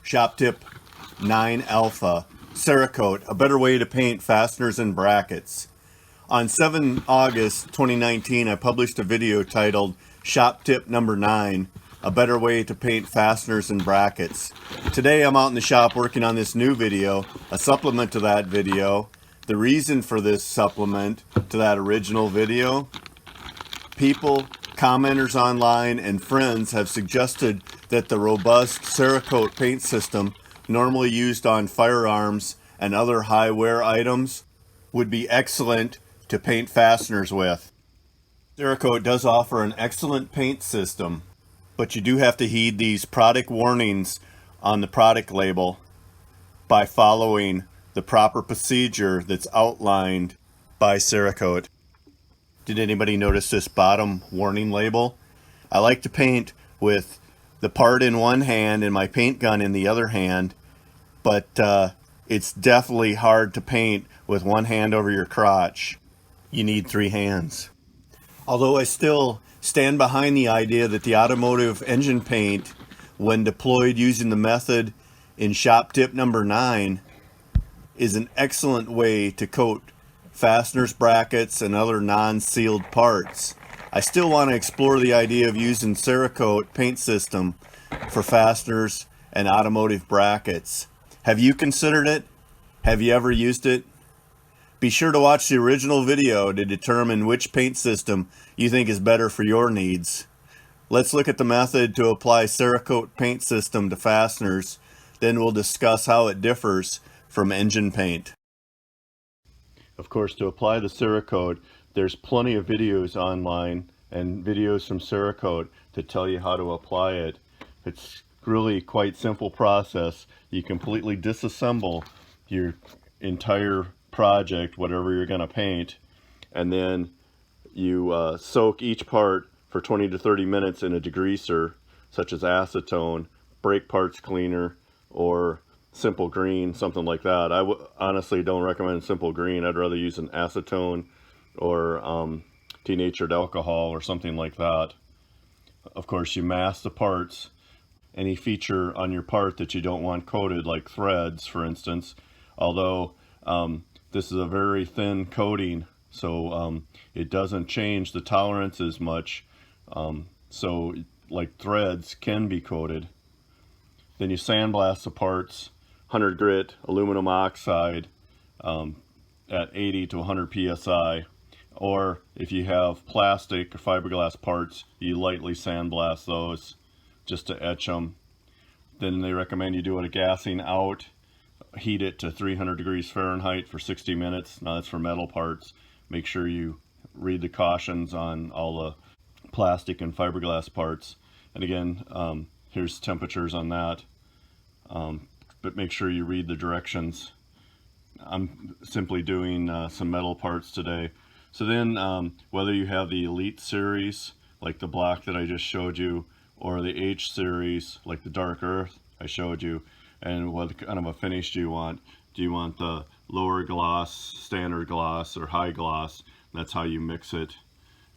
Shop Tip 9 Alpha, Cerakote, a better way to paint fasteners and brackets. On 7 August 2019, I published a video titled Shop Tip number 9, a better way to paint fasteners and brackets. Today I'm out in the shop working on this new video, a supplement to that video. The reason for this supplement to that original video: people, commenters online, and friends have suggested that the robust Cerakote paint system normally used on firearms and other high wear items would be excellent to paint fasteners with. Cerakote does offer an excellent paint system, but you do have to heed these product warnings on the product label by following the proper procedure that's outlined by Cerakote. Did anybody notice this bottom warning label? I like to paint with the part in one hand and my paint gun in the other hand, but it's definitely hard to paint with one hand over your crotch. You need 3 hands. Although I still stand behind the idea that the automotive engine paint, when deployed using the method in Shop Tip number 9, is an excellent way to coat fasteners, brackets, and other non-sealed parts. I still want to explore the idea of using Cerakote paint system for fasteners and automotive brackets. Have you considered it? Have you ever used it? Be sure to watch the original video to determine which paint system you think is better for your needs. Let's look at the method to apply Cerakote paint system to fasteners, then we'll discuss how it differs from engine paint. Of course, to apply the Cerakote, there's plenty of videos online and videos from Cerakote to tell you how to apply it. It's really quite simple process. You completely disassemble your entire project, whatever you're going to paint, and then you soak each part for 20 to 30 minutes in a degreaser such as acetone, brake parts cleaner, or simple green, something like that. I honestly don't recommend simple green. I'd rather use an acetone or denatured alcohol or something like that. Of course, you mask the parts. Any feature on your part that you don't want coated, like threads for instance, although this is a very thin coating, so it doesn't change the tolerance as much, so like threads can be coated. Then you sandblast the parts, 100 grit aluminum oxide at 80 to 100 psi, or if you have plastic or fiberglass parts, you lightly sandblast those just to etch them. Then they recommend you do a gassing out, heat it to 300 degrees Fahrenheit for 60 minutes. Now that's for metal parts. Make sure you read the cautions on all the plastic and fiberglass parts. And again, here's temperatures on that. But make sure you read the directions. I'm simply doing some metal parts today. So then whether you have the Elite series, like the black that I just showed you, or the H series, like the dark earth I showed you, and what kind of a finish do you want? Do you want the lower gloss, standard gloss, or high gloss? That's how you mix it,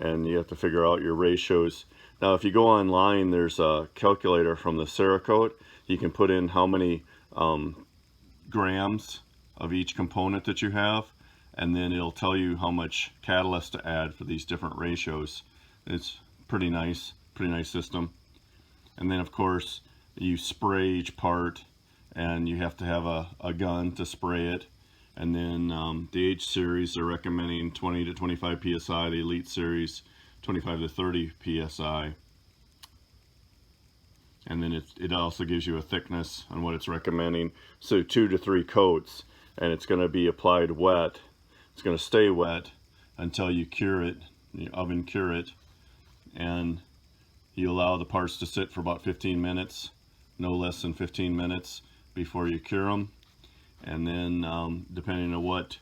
and you have to figure out your ratios. Now if you go online, there's a calculator from the Cerakote. You can put in how many grams of each component that you have, and then it'll tell you how much catalyst to add for these different ratios. It's pretty nice system. And then of course you spray each part, and you have to have a gun to spray it. And then the H series are recommending 20 to 25 psi, the Elite series 25 to 30 psi. And then it also gives you a thickness on what it's recommending. So 2 to 3 coats, and it's going to be applied wet. It's going to stay wet until you cure it, you oven cure it, and you allow the parts to sit for about 15 minutes, no less than 15 minutes before you cure them. And then depending on what,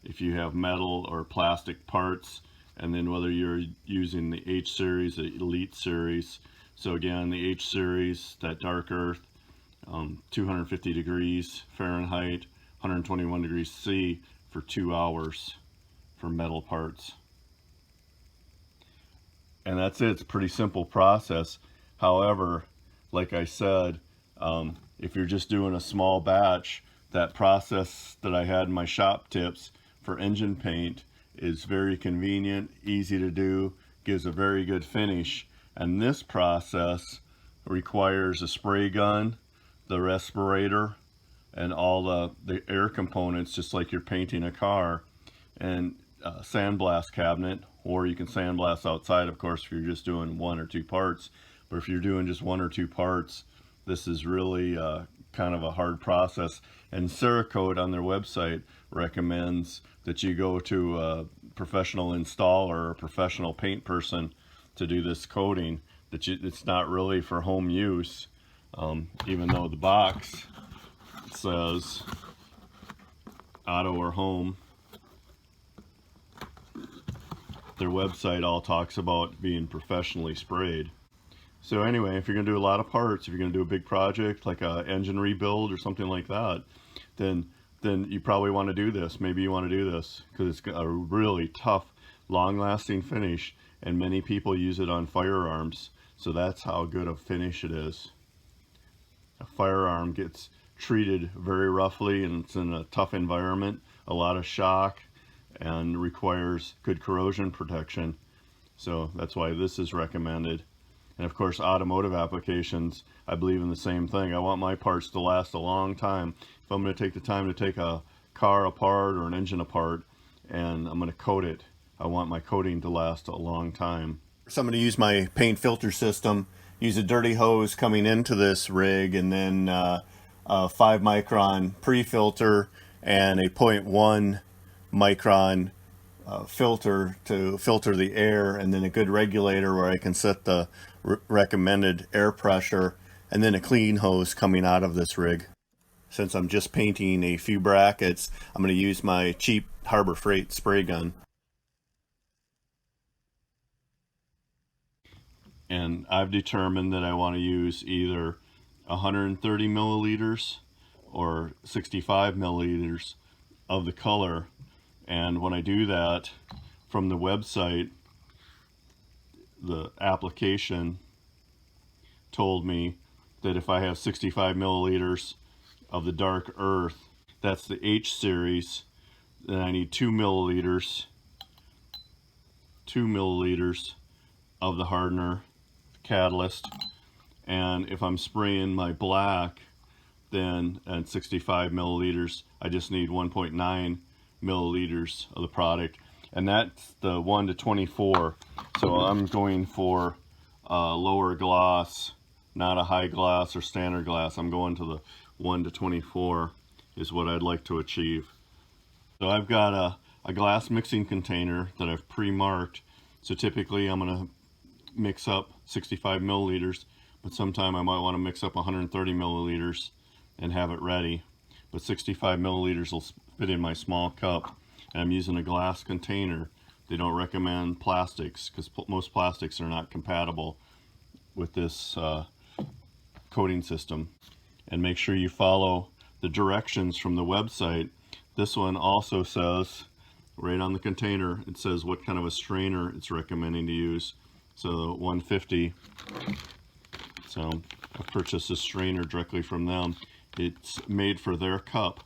if you have metal or plastic parts, and then whether you're using the H series, the Elite series. So again, the H series, that dark earth, 250 degrees Fahrenheit, 121 degrees C for 2 hours for metal parts. And that's it. It's a pretty simple process. However, like I said, If you're just doing a small batch, that process that I had in my shop tips for engine paint is very convenient, easy to do, gives a very good finish. And this process requires a spray gun, the respirator, and all the air components, just like you're painting a car, and a sandblast cabinet, or you can sandblast outside, of course, if you're just doing 1 or 2 parts. But if you're doing just 1 or 2 parts, this is really kind of a hard process. And Cerakote on their website recommends that you go to a professional installer or a professional paint person to do this coating, that it's not really for home use, even though the box says auto or home. Their website all talks about being professionally sprayed. So anyway, if you're going to do a lot of parts, if you're going to do a big project like a engine rebuild or something like that, then you probably want to do this. Maybe you want to do this because it's a really tough, long-lasting finish, and many people use it on firearms. So that's how good a finish it is. A firearm gets treated very roughly, and it's in a tough environment, a lot of shock, and requires good corrosion protection. So that's why this is recommended. And of course, automotive applications, I believe in the same thing. I want my parts to last a long time. If I'm going to take the time to take a car apart or an engine apart and I'm going to coat it, I want my coating to last a long time. So I'm going to use my paint filter system, use a dirty hose coming into this rig, and then a 5 micron pre-filter and a 0.1 micron filter to filter the air, and then a good regulator where I can set the recommended air pressure, and then a clean hose coming out of this rig. Since I'm just painting a few brackets, I'm going to use my cheap Harbor Freight spray gun. And I've determined that I want to use either 130 milliliters or 65 milliliters of the color. And when I do that, from the website, the application told me that if I have 65 milliliters of the dark earth, that's the H series, then I need 2 milliliters of the hardener catalyst. And if I'm spraying my black, then at 65 milliliters, I just need 1.9 milliliters of the product, and that's the 1 to 24. So I'm going for lower gloss, not a high gloss or standard glass. I'm going to the 1 to 24 is what I'd like to achieve. So I've got a glass mixing container that I've pre-marked. So typically I'm going to mix up 65 milliliters, but sometime I might want to mix up 130 milliliters and have it ready. But 65 milliliters will fit in my small cup, and I'm using a glass container. They don't recommend plastics because most plastics are not compatible with this coating system. And make sure you follow the directions from the website. This one also says, right on the container, it says what kind of a strainer it's recommending to use. So 150. So I purchased this strainer directly from them. It's made for their cup.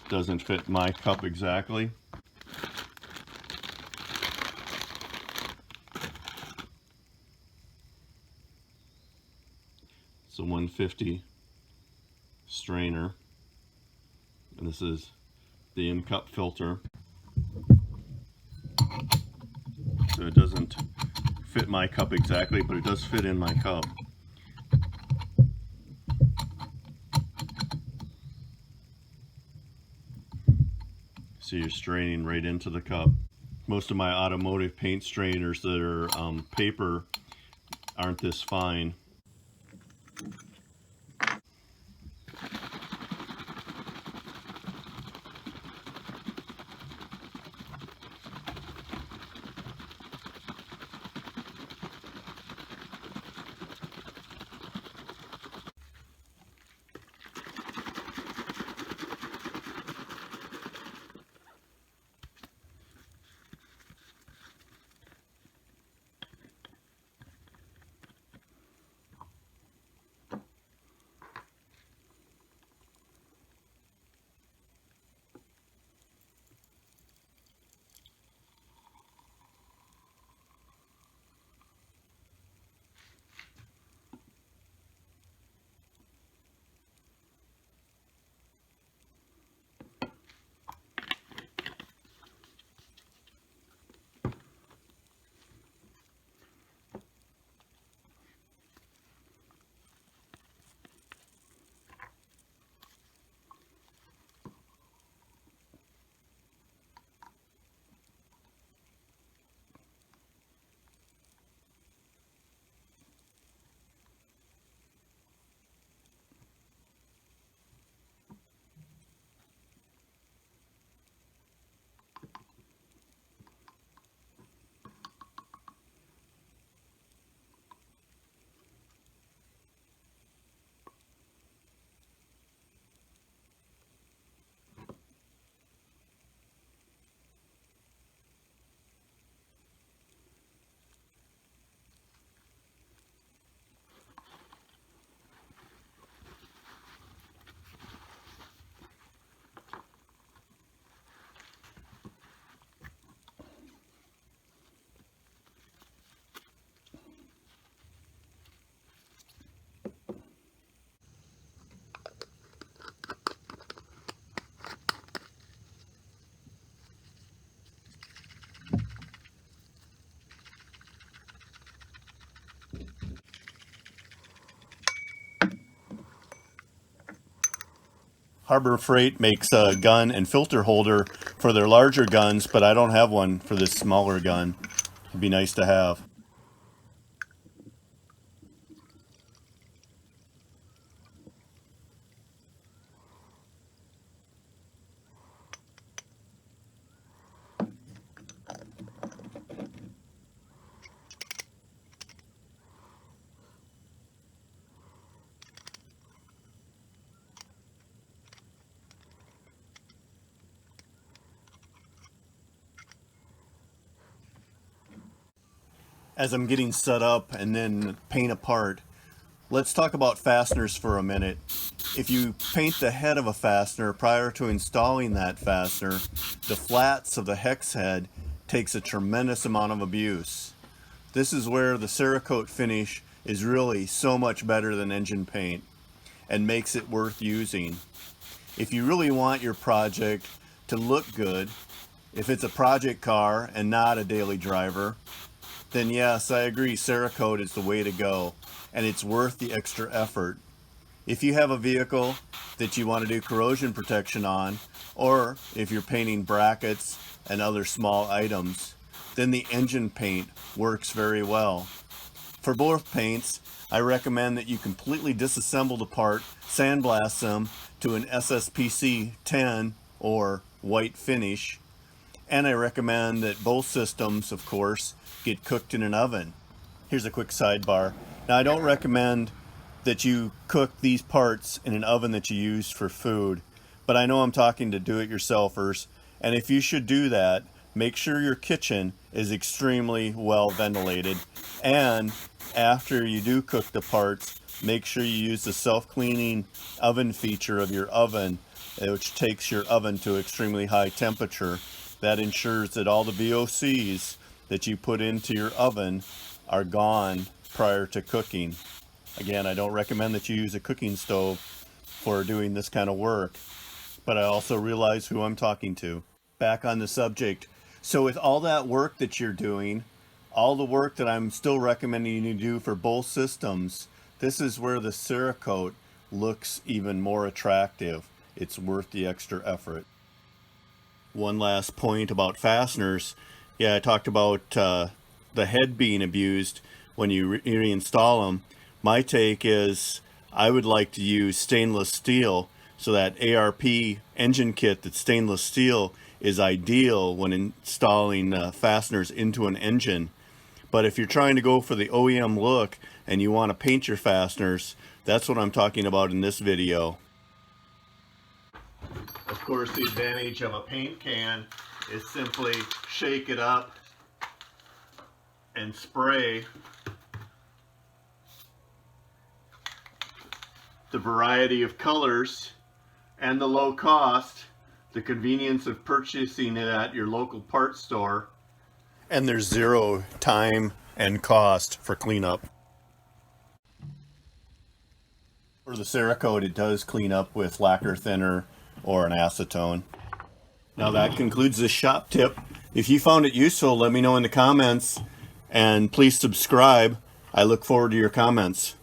Doesn't fit my cup exactly. It's a 150 strainer, and this is the in-cup filter. So it doesn't fit my cup exactly, but it does fit in my cup. So you're straining right into the cup. Most of my automotive paint strainers that are paper aren't this fine. Harbor Freight makes a gun and filter holder for their larger guns, but I don't have one for this smaller gun. It'd be nice to have. As I'm getting set up and then paint apart, let's talk about fasteners for a minute. If you paint the head of a fastener prior to installing that fastener, the flats of the hex head takes a tremendous amount of abuse. This is where the Cerakote finish is really so much better than engine paint and makes it worth using. If you really want your project to look good, if it's a project car and not a daily driver, then yes, I agree, Cerakote is the way to go, and it's worth the extra effort. If you have a vehicle that you want to do corrosion protection on, or if you're painting brackets and other small items, then the engine paint works very well. For both paints, I recommend that you completely disassemble the part, sandblast them to an SSPC 10 or white finish, and I recommend that both systems, of course, get cooked in an oven. Here's a quick sidebar. Now, I don't recommend that you cook these parts in an oven that you use for food, but I know I'm talking to do-it-yourselfers, and if you should do that, make sure your kitchen is extremely well ventilated, and after you do cook the parts, make sure you use the self-cleaning oven feature of your oven, which takes your oven to extremely high temperature. That ensures that all the VOCs that you put into your oven are gone prior to cooking. Again, I don't recommend that you use a cooking stove for doing this kind of work, but I also realize who I'm talking to. Back on the subject. So with all that work that you're doing, all the work that I'm still recommending you do for both systems, this is where the Cerakote looks even more attractive. It's worth the extra effort. One last point about fasteners. Yeah, I talked about the head being abused when you reinstall them. My take is I would like to use stainless steel, so that ARP engine kit that's stainless steel is ideal when installing fasteners into an engine. But if you're trying to go for the OEM look and you want to paint your fasteners, that's what I'm talking about in this video. Of course, the advantage of a paint can is simply shake it up and spray. The variety of colors and the low cost, the convenience of purchasing it at your local parts store, and there's zero time and cost for cleanup. For the Cerakote, it does clean up with lacquer thinner or an acetone. Now that concludes this shop tip. If you found it useful, let me know in the comments, and please subscribe. I look forward to your comments.